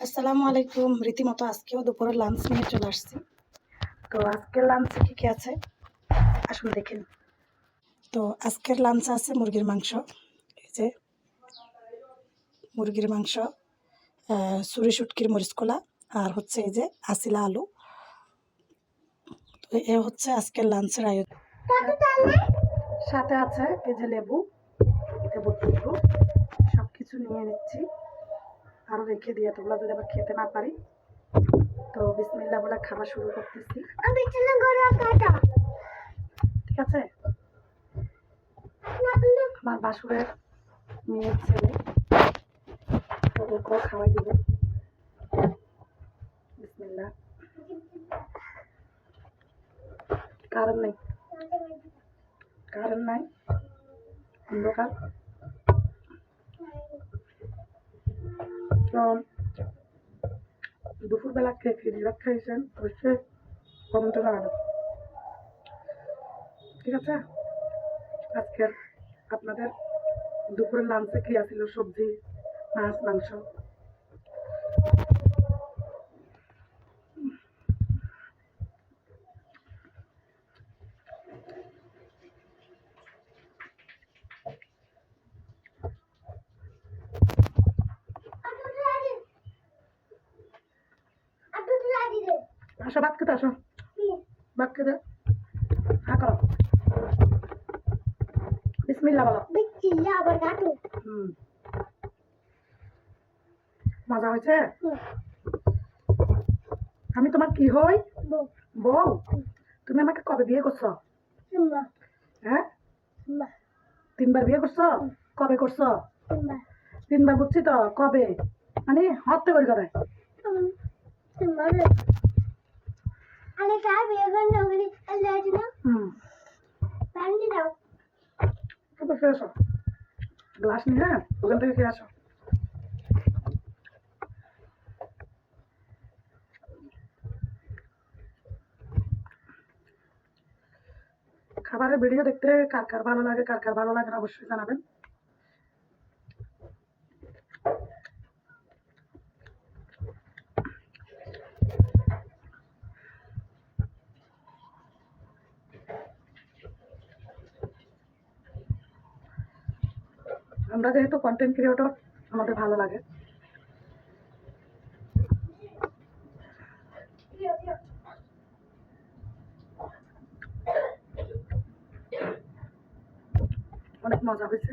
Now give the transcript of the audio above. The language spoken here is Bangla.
আসসালামু আলাইকুম। রীতিমতো আজকেও দুপুরের লাঞ্চ নিয়ে চলে আসছি। তো আজকের লাঞ্চে কী কী আছে আসুন দেখেন। তো আজকের লাঞ্চে আছে মুরগির মাংস, এই যে মুরগির মাংস, চুরি শুটকির মরিচকলা, আর হচ্ছে এই যে আসিলা আলু। তো এ হচ্ছে আজকের লাঞ্চের আয়োজন। সাথে আছে এই যে লেবু, সব কিছু নিয়ে নিচ্ছি, আরও রেখে দিয়ে তোমরা যদি আবার খেতে না পারি তো বিসমিল্লাহ বলে খাওয়া শুরু করতেছি। ঠিক আছে, আমার বাসুরের মেয়ের ছেলে, তো ওকেও খাওয়াই দিব। বিসমিল্লাহ। কারণ নাই, কারণ নাই, অন্ধকার। তো দুপুরবেলা কে ফিরিয়ে খাইছেন অবশ্যই কমেন্টে জানাবেন। ঠিক আছে, আজকের আপনাদের দুপুরের লাঞ্চে কি আছিল? সবজি, মাছ, মাংস। আসো ভাত খেতে, আসো ভাত খেতে। হ্যাঁ করো, বিসমিল্লাহ বলো। মজা হয়েছে? আমি তোমার কি হই? বউ। তুমি আমাকে কবে বিয়ে করছো? হ্যাঁ, 3বার বিয়ে করছো? কবে করছো? 3বার বুঝছি তো, কবে মানে হত্যা করি করে? খেয়ে আসো, গ্লাস নিয়ে, হ্যাঁ ওখান থেকে খেয়ে আসো। খাবারের ভিডিও দেখতে কার কার ভালো লাগে, কার কার ভালো লাগে না অবশ্যই জানাবেন। আমরা যেহেতু কন্টেন্ট ক্রিয়েটর, আমাদের ভালো লাগে। অনেক মজা হয়েছে।